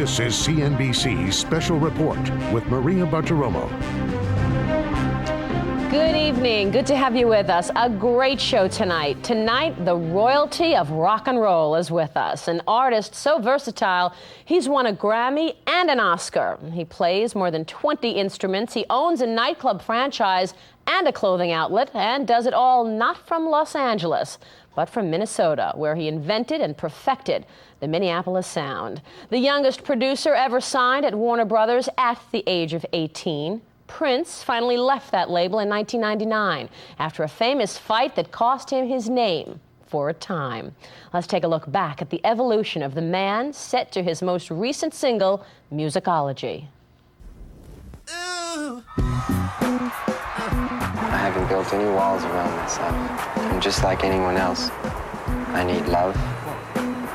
This is CNBC's Special Report with Maria Bartiromo. Good evening. Good to have you with us. A great show tonight. Tonight, the royalty of rock and roll is with us. An artist so versatile, he's won a Grammy and an Oscar. He plays more than 20 instruments. He owns a nightclub franchise and a clothing outlet, and does it all not from Los Angeles, but from Minnesota, where he invented and perfected the Minneapolis sound. The youngest producer ever signed at Warner Brothers at the age of 18. Prince finally left that label in 1999 after a famous fight that cost him his name for a time. Let's take a look back at the evolution of the man set to his most recent single, Musicology. I haven't built any walls around myself. I'm just like anyone else. I need love,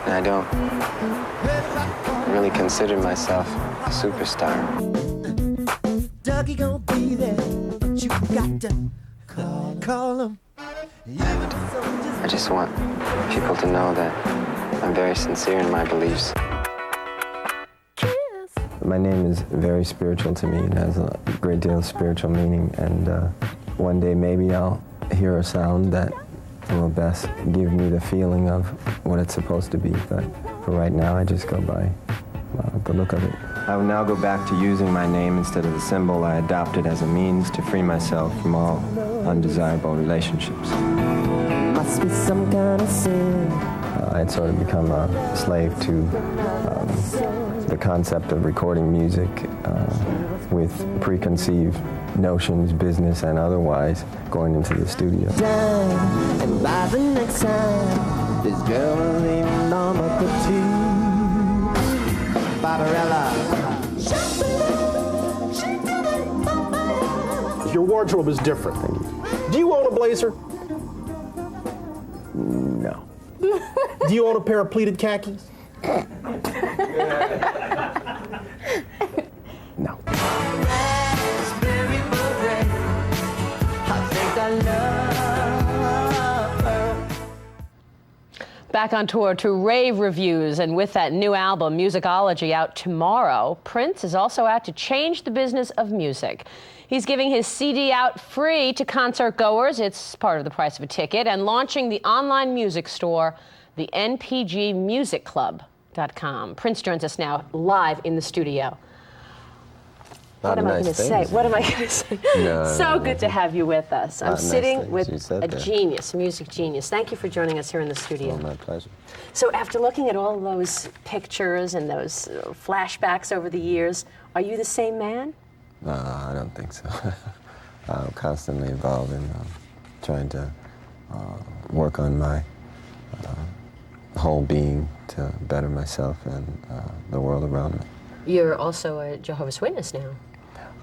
and I don't really consider myself a superstar. Dougie gonna be there, but you got to call him. I just want people to know that I'm very sincere in my beliefs. My name is very spiritual to me. It has a great deal of spiritual meaning, and one day maybe I'll hear a sound that will best give me the feeling of what it's supposed to be, but for right now I just go by the look of it. I will now go back to using my name instead of the symbol I adopted as a means to free myself from all undesirable relationships. Must be some kind of sin. I had sort of become a slave to the concept of recording music with preconceived notions, business and otherwise, going into the studio. And by the next time, this girl will leave number 2. Barbarella. Your wardrobe is different. Do you own a blazer? No. Do you own a pair of pleated khakis? No. Back on tour to rave reviews, and with that new album, Musicology, out tomorrow, Prince is also out to change the business of music. He's giving his CD out free to concert goers. It's part of the price of a ticket, and launching the online music store, the npgmusicclub.com. Prince joins us now live in the studio. What am I going to say? What am I going to say? So good to have you with us. I'm sitting with a genius, a music genius. Thank you for joining us here in the studio. Oh, my pleasure. So after looking at all those pictures and those flashbacks over the years, are you the same man? No, I don't think so. I'm constantly involved in trying to work on my whole being to better myself and the world around me. You're also a Jehovah's Witness now.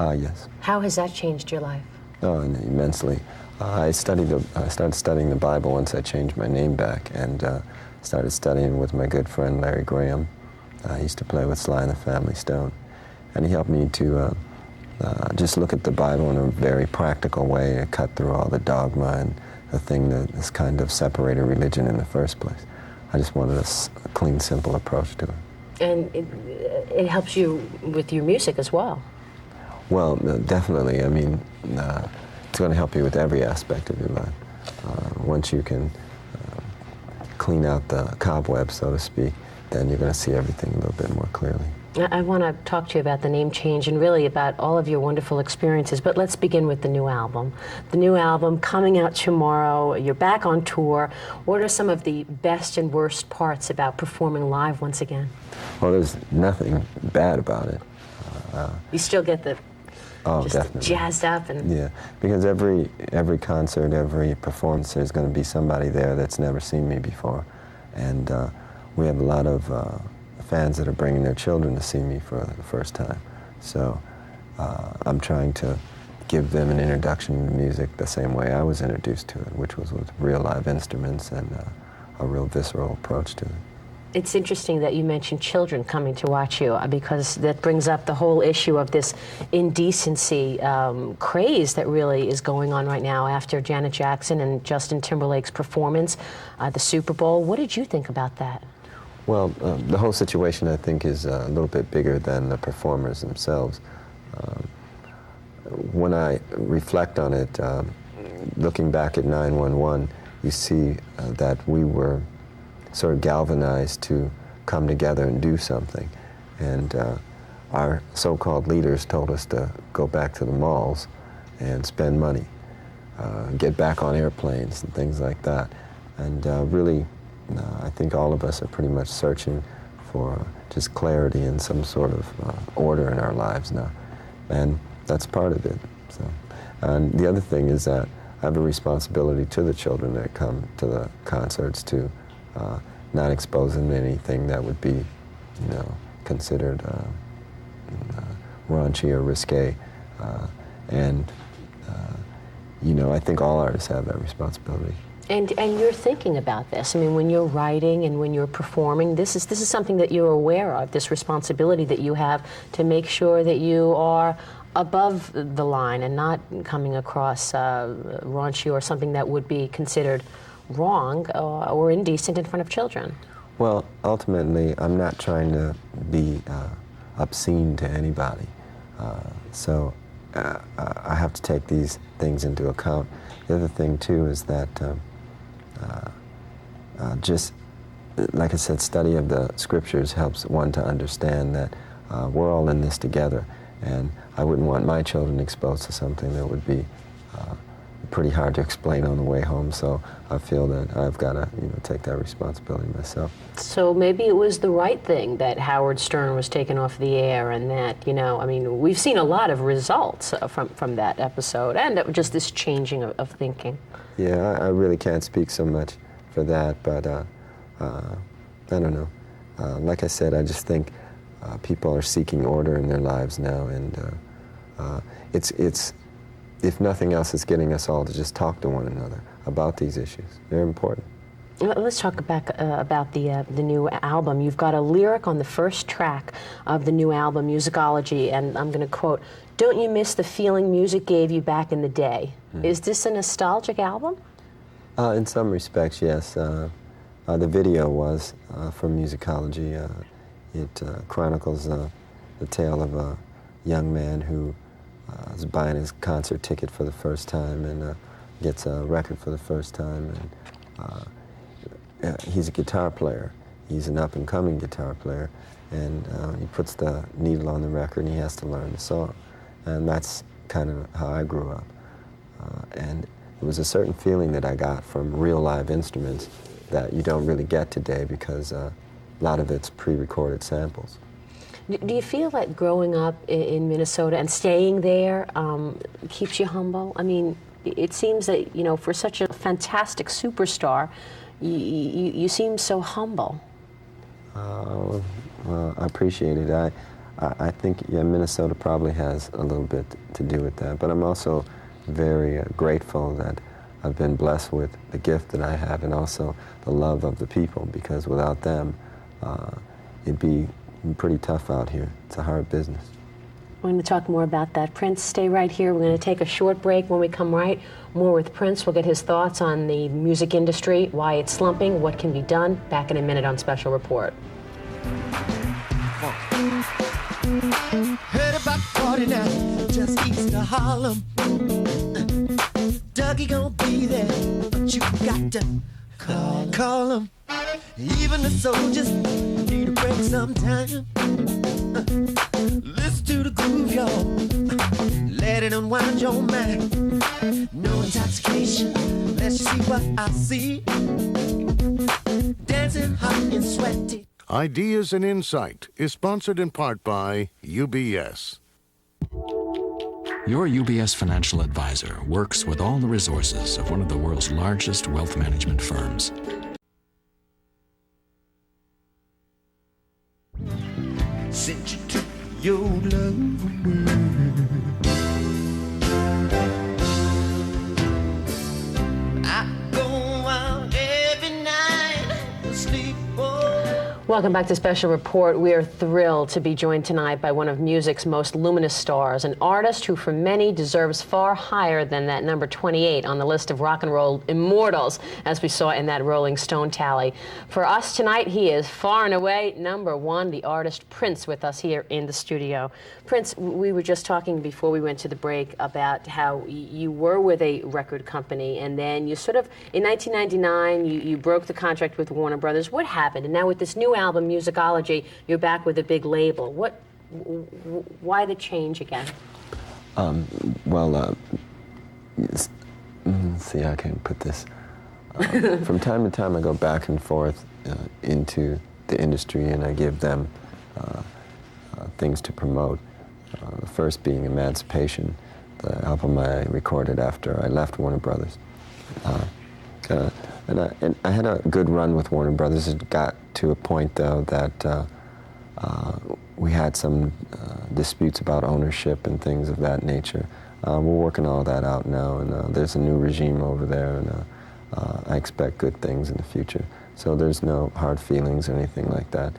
Yes. How has that changed your life? Oh, immensely. I started studying the Bible once I changed my name back, and started studying with my good friend Larry Graham. He used to play with Sly and the Family Stone, and he helped me to just look at the Bible in a very practical way and cut through all the dogma and the thing that has kind of separated religion in the first place. I just wanted a clean, simple approach to it. And it helps you with your music as well. Well, definitely. I mean, it's going to help you with every aspect of your life. Once you can clean out the cobwebs, so to speak, then you're going to see everything a little bit more clearly. I want to talk to you about the name change and really about all of your wonderful experiences, but let's begin with the new album. The new album coming out tomorrow. You're back on tour. What are some of the best and worst parts about performing live once again? Well, there's nothing bad about it. You still get the just definitely jazzed up and yeah, because every concert, every performance, there's going to be somebody there that's never seen me before, and we have a lot of fans that are bringing their children to see me for the first time. So I'm trying to give them an introduction to music the same way I was introduced to it, which was with real live instruments and a real visceral approach to it. It's interesting that you mentioned children coming to watch you, because that brings up the whole issue of this indecency craze that really is going on right now after Janet Jackson and Justin Timberlake's performance, the Super Bowl. What did you think about that? Well, the whole situation, I think, is a little bit bigger than the performers themselves. When I reflect on it, looking back at 9/11, you see that we were sort of galvanized to come together and do something. And our so-called leaders told us to go back to the malls and spend money, get back on airplanes and things like that. And really, I think all of us are pretty much searching for just clarity and some sort of order in our lives now. And that's part of it. So, and the other thing is that I have a responsibility to the children that come to the concerts to not expose them to anything that would be, considered raunchy or risque. I think all artists have that responsibility. And you're thinking about this. I mean, when you're writing and when you're performing, this is something that you're aware of, this responsibility that you have to make sure that you are above the line and not coming across raunchy or something that would be considered wrong or indecent in front of children. Well, ultimately, I'm not trying to be obscene to anybody. So I have to take these things into account. The other thing, too, is that just, like I said, study of the scriptures helps one to understand that we're all in this together. And I wouldn't want my children exposed to something that would be pretty hard to explain on the way home. So I feel that I've got to, take that responsibility myself. So maybe it was the right thing that Howard Stern was taken off the air, and that, we've seen a lot of results from that episode, and just this changing of thinking. Yeah, I really can't speak so much for that, but I don't know. Like I said, I just think people are seeking order in their lives now, and it's if nothing else, it's getting us all to just talk to one another about these issues. They're important. Let's talk about the new album. You've got a lyric on the first track of the new album, Musicology, and I'm going to quote, "Don't you miss the feeling music gave you back in the day?" Is this a nostalgic album? In some respects, yes. The video was from Musicology. It chronicles the tale of a young man who is buying his concert ticket for the first time and gets a record for the first time. And he's a guitar player. He's an up-and-coming guitar player. And he puts the needle on the record and he has to learn the song. And that's kind of how I grew up. And it was a certain feeling that I got from real live instruments that you don't really get today because a lot of it's pre-recorded samples. Do you feel that growing up in Minnesota and staying there keeps you humble? I mean, it seems that, for such a fantastic superstar, you seem so humble. Well, I appreciate it. I think Minnesota probably has a little bit to do with that, but I'm also very grateful that I've been blessed with the gift that I have and also the love of the people, because without them, it'd be pretty tough out here. It's a hard business. We're going to talk more about that. Prince, stay right here. We're going to take a short break. When we come right, more with Prince. We'll get his thoughts on the music industry, why it's slumping, what can be done. Back in a minute on Special Report. Heard about 49 just east of Harlem. Dougie gon' be there, but you got to call him. Even the soldiers need a break sometime. Listen to the groove, y'all. Let it unwind your mind. No intoxication, let's see what I see. Dancing hot and sweaty. Ideas and Insight is sponsored in part by UBS. Your UBS financial advisor works with all the resources of one of the world's largest wealth management firms. Sent you to your love. I go out every night to sleep. Welcome back to Special Report. We are thrilled to be joined tonight by one of music's most luminous stars, an artist who for many deserves far higher than that number 28 on the list of rock and roll immortals, as we saw in that Rolling Stone tally. For us tonight, he is far and away number one, the artist Prince, with us here in the studio. Prince, we were just talking before we went to the break about how you were with a record company, and then you sort of, in 1999, you broke the contract with Warner Brothers. What happened? And now with this new album, Musicology, you're back with a big label. Why the change again? See, I can put this. From time to time, I go back and forth into the industry, and I give them things to promote. The first being Emancipation, the album I recorded after I left Warner Brothers. And I had a good run with Warner Brothers. It got to a point, though, that we had some disputes about ownership and things of that nature. We're working all that out now, and there's a new regime over there, and I expect good things in the future. So there's no hard feelings or anything like that.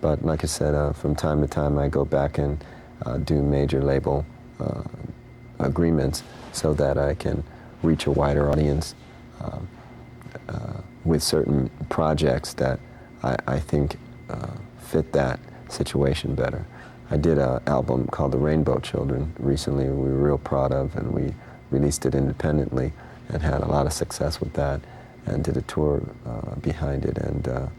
But like I said, from time to time, I go back and do major label agreements so that I can reach a wider audience with certain projects that I think fit that situation better. I did an album called The Rainbow Children recently, we were real proud of, and we released it independently and had a lot of success with that, and did a tour behind it. And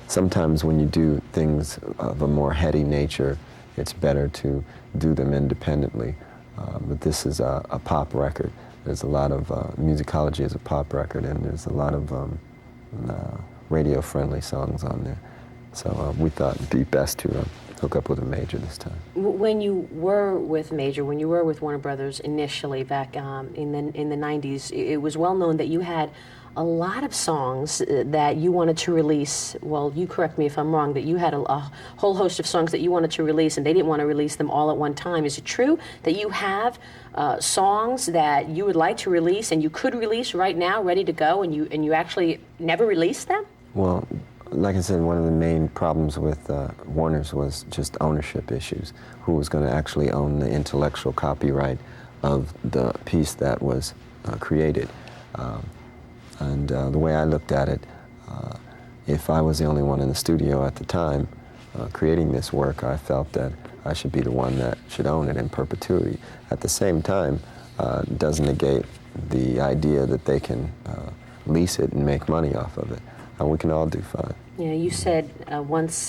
sometimes when you do things of a more heady nature, it's better to do them independently. But this is a pop record. There's a lot of, Musicology is a pop record, and there's a lot of radio-friendly songs on there. So we thought it'd be best to hook up with a major this time. When you were with Warner Brothers initially back in the 90s, it was well known that you had a lot of songs that you wanted to release. Well, you correct me if I'm wrong, that you had a whole host of songs that you wanted to release, and they didn't want to release them all at one time. Is it true that you have songs that you would like to release and you could release right now, ready to go, and you actually never released them? Well, like I said, one of the main problems with Warner's was just ownership issues. Who was going to actually own the intellectual copyright of the piece that was created? And the way I looked at it, if I was the only one in the studio at the time creating this work, I felt that I should be the one that should own it in perpetuity. At the same time, it doesn't negate the idea that they can lease it and make money off of it. And we can all do fine. Yeah, you said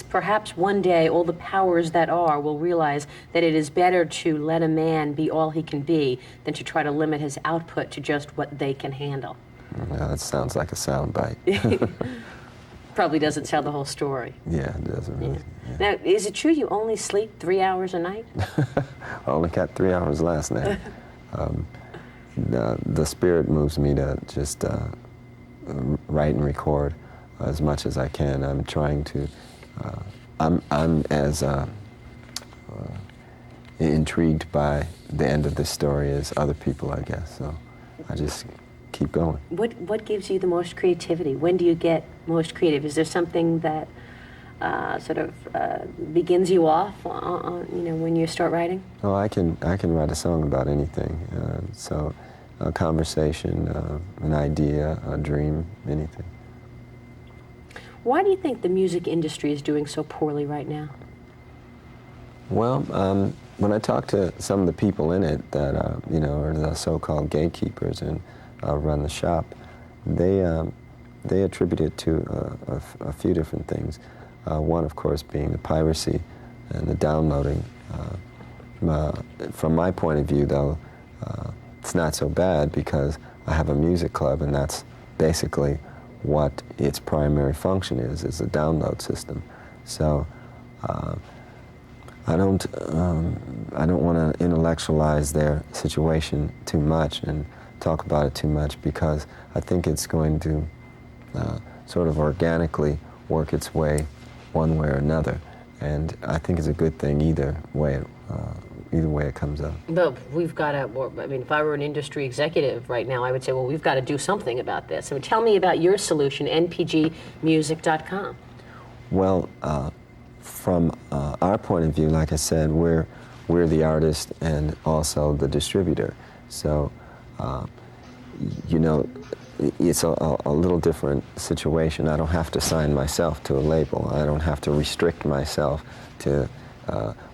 perhaps one day, all the powers that are will realize that it is better to let a man be all he can be than to try to limit his output to just what they can handle. Yeah, that sounds like a soundbite. Probably doesn't tell the whole story. Yeah, it doesn't really. Yeah. Now, is it true you only sleep 3 hours a night? I only got 3 hours last night. The spirit moves me to just write and record as much as I can. I'm trying to. I'm as intrigued by the end of this story as other people, I guess. So I just keep going. What gives you the most creativity? When do you get most creative? Is there something that sort of begins you off on, when you start writing? Oh, I can write a song about anything. So a conversation, an idea, a dream, anything. Why do you think the music industry is doing so poorly right now? Well, when I talk to some of the people in it that are the so-called gatekeepers and run the shop, they attribute it to a few different things. One, of course, being the piracy and the downloading. From my point of view, though, it's not so bad because I have a music club, and that's basically what its primary function is a download system. So I don't want to intellectualize their situation too much and talk about it too much, because I think it's going to sort of organically work its way one way or another, and I think it's a good thing either way it comes out. But we've got to, if I were an industry executive right now, I would say, well, we've got to do something about this. So tell me about your solution, npgmusic.com. Well, from our point of view, like I said, we're the artist and also the distributor. So, you know, it's a little different situation. I don't have to sign myself to a label. I don't have to restrict myself to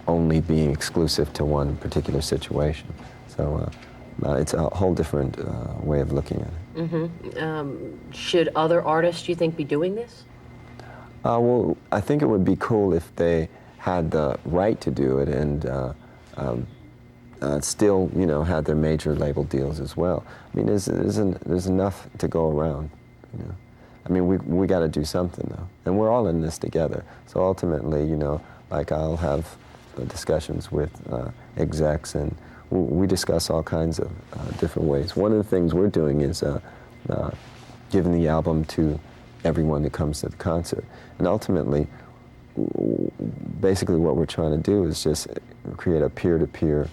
only being exclusive to one particular situation. So it's a whole different way of looking at it. Mm-hmm. Should other artists, you think, be doing this? Well, I think it would be cool if they had the right to do it and still, you know, had their major label deals as well. I mean, there's enough to go around, you know. I mean, we got to do something, though. And we're all in this together. So ultimately, you know, like I'll have discussions with execs, and we discuss all kinds of different ways. One of the things we're doing is giving the album to everyone that comes to the concert. And ultimately, basically what we're trying to do is just create a peer-to-peer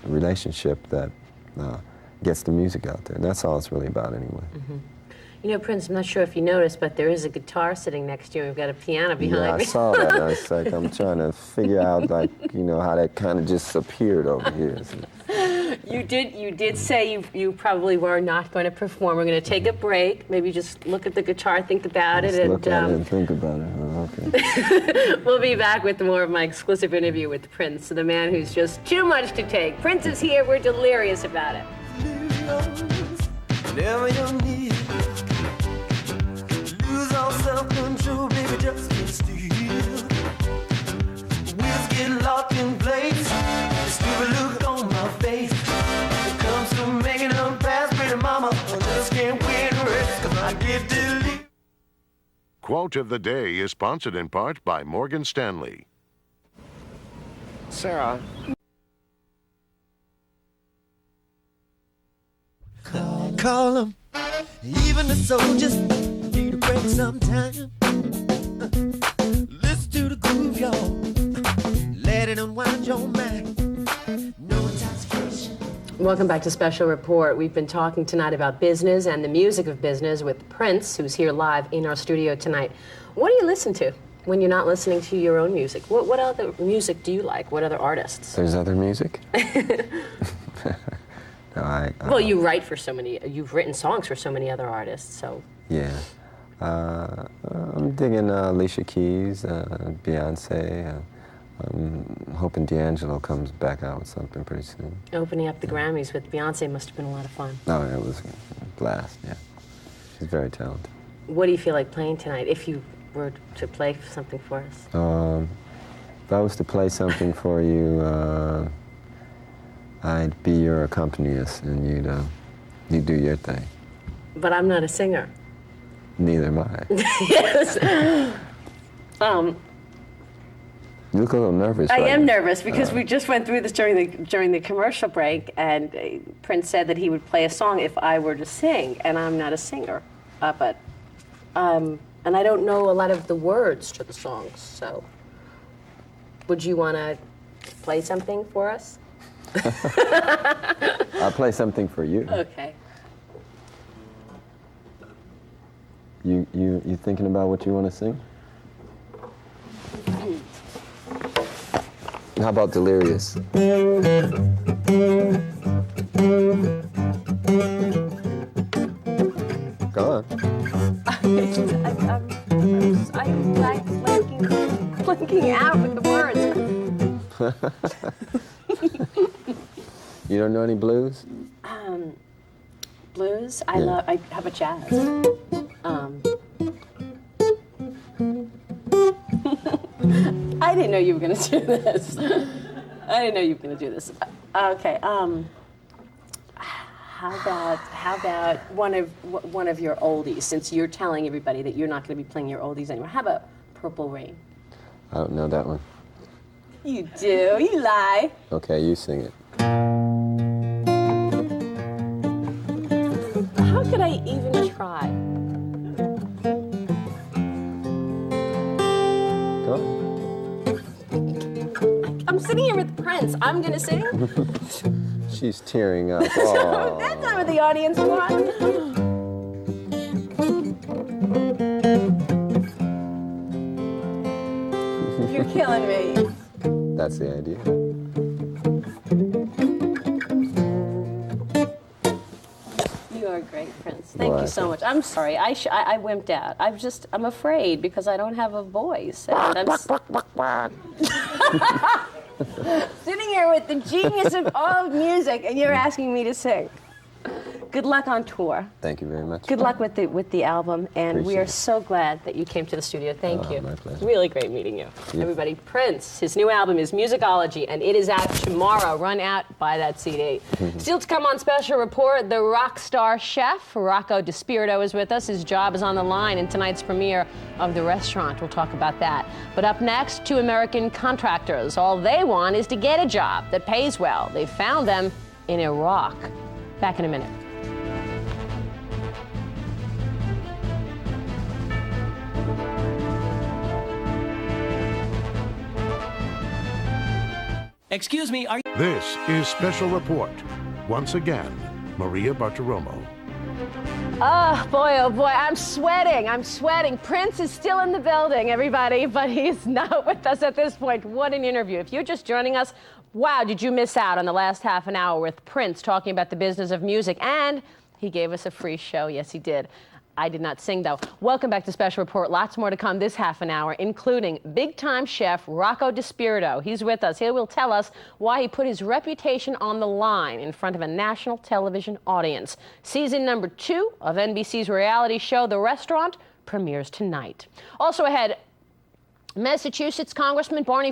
relationship that gets the music out there. And that's all it's really about anyway. Mm-hmm. You know, Prince, I'm not sure if you noticed, but there is a guitar sitting next to you. We've got a piano behind me. Yeah, I saw that. I was like, I'm trying to figure out, like, you know, how that kind of just appeared over here. You did say you probably were not going to perform. We're going to take a break. Maybe just look at the guitar, think about it. Look at it and think about it. Oh, okay. We'll be back with more of my exclusive interview with Prince, the man who's just too much to take. Prince is here. We're delirious about it. Whenever you need it, lose all self-control, baby, just get still. Wheels get locked in place, the stupid look on my face. It comes to making them pass, pretty mama, I just can't wait to rest, 'cause I get delirious. Quote of the day is sponsored in part by Morgan Stanley. Sarah. Call them, even the soldiers need a break sometime. Listen to the groove, y'all. Let it unwind your mind. No intoxication. Welcome back to Special Report. We've been talking tonight about business and the music of business with Prince, who's here live in our studio tonight. What do you listen to when you're not listening to your own music? What other music do you like? What other artists? There's other music? No, well, you write for so many, you've written songs for so many other artists, so. Yeah. I'm digging Alicia Keys, Beyonce. I'm hoping D'Angelo comes back out with something pretty soon. Opening up the Grammys with Beyonce must have been a lot of fun. Oh, it was a blast, yeah. She's very talented. What do you feel like playing tonight, if you were to play something for us? If I was to play something for you, I'd be your accompanist, and you'd do your thing. But I'm not a singer. Neither am I. Yes. You look a little nervous. I am nervous because we just went through this during the commercial break, and Prince said that he would play a song if I were to sing, and I'm not a singer, and I don't know a lot of the words to the songs. So, would you want to play something for us? I'll play something for you. Okay. You thinking about what you want to sing? How about Delirious? Go on. I'm like blanking out with the words. You don't know any blues? Blues? How about jazz? I didn't know you were going to do this. Okay. How about one of your oldies? Since you're telling everybody that you're not going to be playing your oldies anymore, how about Purple Rain? I don't know that one. You do. You lie. Okay, you sing it. How could I even try? Go on. I'm sitting here with Prince. I'm going to sing? She's tearing up. Oh. That's not what the audience wants. killing me. That's the idea. You are great, Prince. Thank Well, you so much. I'm sorry. I wimped out. I'm afraid because I don't have a voice. And I'm Sitting here with the genius of all music, and you're asking me to sing. Good luck on tour. Thank you very much. Good luck with the album, and we Appreciate are it. so glad that you came to the studio. Thank you. My pleasure. Really great meeting you. Everybody, Prince, his new album is Musicology, and it is out tomorrow. Run out, buy that CD. Still to come on Special Report, the rock star chef, Rocco DiSpirito, is with us. His job is on the line in tonight's premiere of The Restaurant. We'll talk about that. But up next, 2 American contractors. All they want is to get a job that pays well. They found them in Iraq. Back in a minute. Excuse me, are you... This is Special Report. Once again, Maria Bartiromo. Oh boy, I'm sweating. I'm sweating. Prince is still in the building, everybody, but he's not with us at this point. What an interview. If you're just joining us, wow, did you miss out on the last half an hour with Prince talking about the business of music? And he gave us a free show. Yes, he did. I did not sing, though. Welcome back to Special Report. Lots more to come this half an hour, including big-time chef Rocco DiSpirito. He's with us. He will tell us why he put his reputation on the line in front of a national television audience. Season number 2 of NBC's reality show, The Restaurant, premieres tonight. Also ahead, Massachusetts Congressman Barney